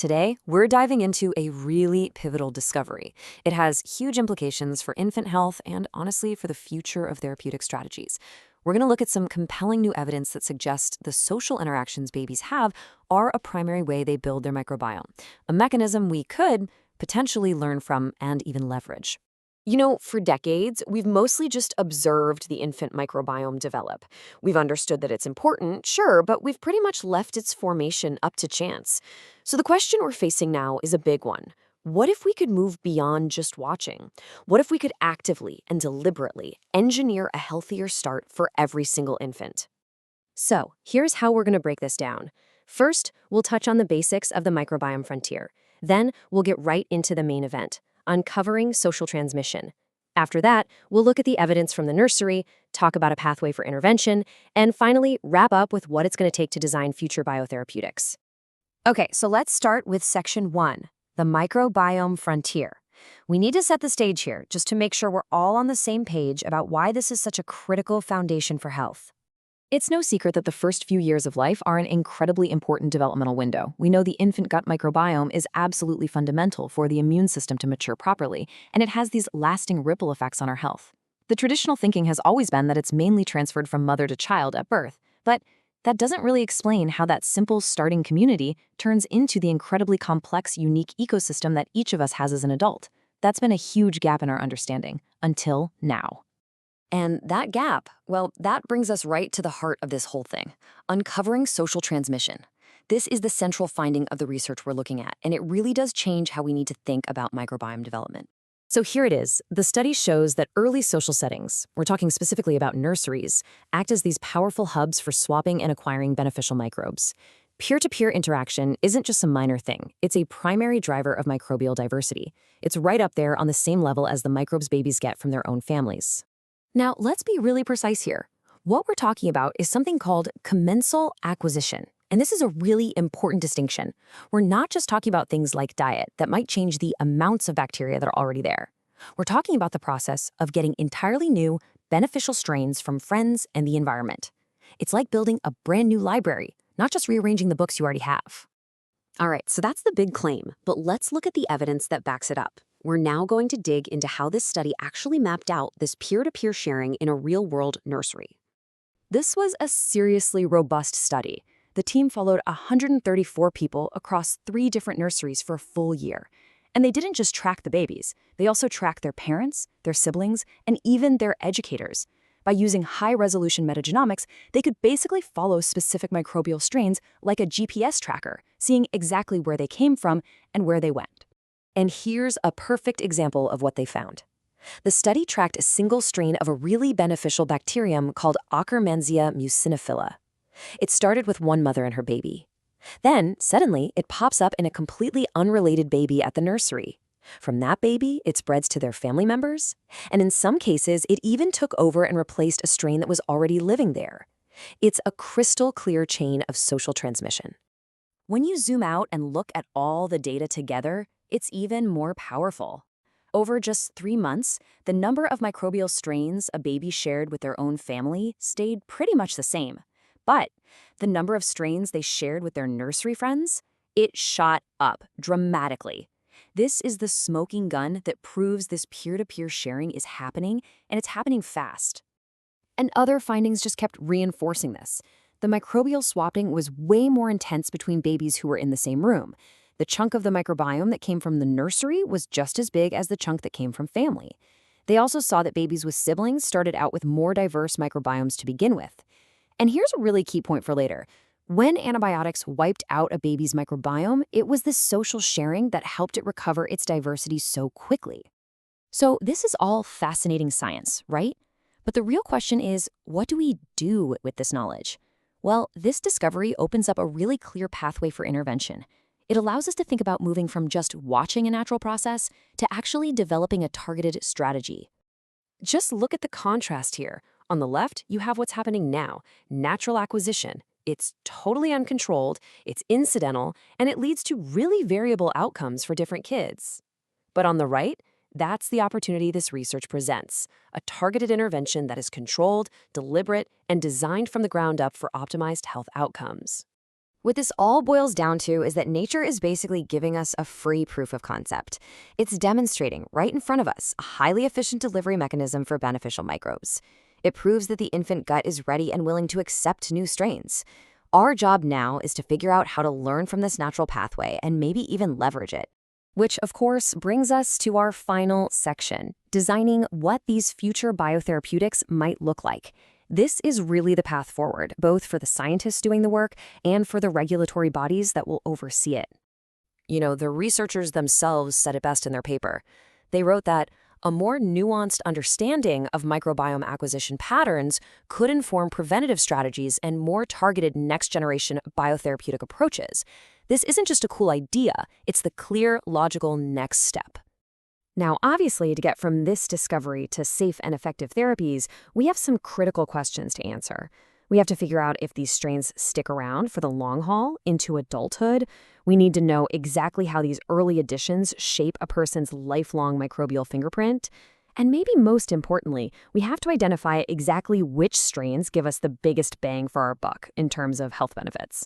Today, we're diving into a really pivotal discovery. It has huge implications for infant health and, honestly, for the future of therapeutic strategies. We're going to look at some compelling new evidence that suggests the social interactions babies have are a primary way they build their microbiome, a mechanism we could potentially learn from and even leverage. For decades, we've mostly just observed the infant microbiome develop. We've understood that it's important, sure, but we've pretty much left its formation up to chance. So the question we're facing now is a big one. What if we could move beyond just watching? What if we could actively and deliberately engineer a healthier start for every single infant? So, here's how we're going to break this down. First, we'll touch on the basics of the microbiome frontier. Then, we'll get right into the main event, uncovering social transmission. After that, we'll look at the evidence from the nursery, talk about a pathway for intervention, and finally, wrap up with what it's going to take to design future biotherapeutics. Okay, so let's start with section 1, the microbiome frontier. We need to set the stage here, just to make sure we're all on the same page about why this is such a critical foundation for health. It's no secret that the first few years of life are an incredibly important developmental window. We know the infant gut microbiome is absolutely fundamental for the immune system to mature properly, and it has these lasting ripple effects on our health. The traditional thinking has always been that it's mainly transferred from mother to child at birth, but that doesn't really explain how that simple starting community turns into the incredibly complex, unique ecosystem that each of us has as an adult. That's been a huge gap in our understanding, until now. And that gap, well, that brings us right to the heart of this whole thing, uncovering social transmission. This is the central finding of the research we're looking at, and it really does change how we need to think about microbiome development. So here it is. The study shows that early social settings, we're talking specifically about nurseries, act as these powerful hubs for swapping and acquiring beneficial microbes. Peer-to-peer interaction isn't just a minor thing. It's a primary driver of microbial diversity. It's right up there on the same level as the microbes babies get from their own families. Now, let's be really precise here. What we're talking about is something called commensal acquisition. And this is a really important distinction. We're not just talking about things like diet that might change the amounts of bacteria that are already there. We're talking about the process of getting entirely new, beneficial strains from friends and the environment. It's like building a brand new library, not just rearranging the books you already have. All right, so that's the big claim, but let's look at the evidence that backs it up. We're now going to dig into how this study actually mapped out this peer-to-peer sharing in a real-world nursery. This was a seriously robust study. The team followed 134 people across 3 different nurseries for a full year. And they didn't just track the babies. They also tracked their parents, their siblings, and even their educators. By using high-resolution metagenomics, they could basically follow specific microbial strains like a GPS tracker, seeing exactly where they came from and where they went. And here's a perfect example of what they found. The study tracked a single strain of a really beneficial bacterium called Akkermansia muciniphila. It started with one mother and her baby. Then, suddenly, it pops up in a completely unrelated baby at the nursery. From that baby, it spreads to their family members, and in some cases, it even took over and replaced a strain that was already living there. It's a crystal clear chain of social transmission. When you zoom out and look at all the data together, it's even more powerful. Over just 3 months, the number of microbial strains a baby shared with their own family stayed pretty much the same. But the number of strains they shared with their nursery friends, it shot up dramatically. This is the smoking gun that proves this peer-to-peer sharing is happening, and it's happening fast. And other findings just kept reinforcing this. The microbial swapping was way more intense between babies who were in the same room. The chunk of the microbiome that came from the nursery was just as big as the chunk that came from family. They also saw that babies with siblings started out with more diverse microbiomes to begin with. And here's a really key point for later. When antibiotics wiped out a baby's microbiome, it was this social sharing that helped it recover its diversity so quickly. So this is all fascinating science, right? But the real question is, what do we do with this knowledge? Well, this discovery opens up a really clear pathway for intervention. It allows us to think about moving from just watching a natural process to actually developing a targeted strategy. Just look at the contrast here. On the left, you have what's happening now, natural acquisition. It's totally uncontrolled, it's incidental, and it leads to really variable outcomes for different kids. But on the right, that's the opportunity this research presents, a targeted intervention that is controlled, deliberate, and designed from the ground up for optimized health outcomes. What this all boils down to is that nature is basically giving us a free proof of concept. It's demonstrating right in front of us a highly efficient delivery mechanism for beneficial microbes. It proves that the infant gut is ready and willing to accept new strains. Our job now is to figure out how to learn from this natural pathway and maybe even leverage it. Which, of course, brings us to our final section, designing what these future biotherapeutics might look like. This is really the path forward, both for the scientists doing the work and for the regulatory bodies that will oversee it. The researchers themselves said it best in their paper. They wrote that a more nuanced understanding of microbiome acquisition patterns could inform preventative strategies and more targeted next-generation biotherapeutic approaches. This isn't just a cool idea, it's the clear, logical next step. Now, obviously, to get from this discovery to safe and effective therapies, we have some critical questions to answer. We have to figure out if these strains stick around for the long haul into adulthood. We need to know exactly how these early additions shape a person's lifelong microbial fingerprint. And maybe most importantly, we have to identify exactly which strains give us the biggest bang for our buck in terms of health benefits.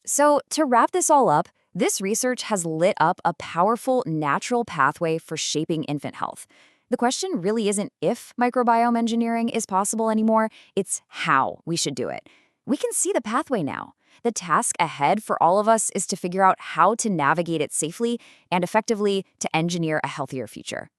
So, to wrap this all up, this research has lit up a powerful natural pathway for shaping infant health. The question really isn't if microbiome engineering is possible anymore, it's how we should do it. We can see the pathway now. The task ahead for all of us is to figure out how to navigate it safely and effectively to engineer a healthier future.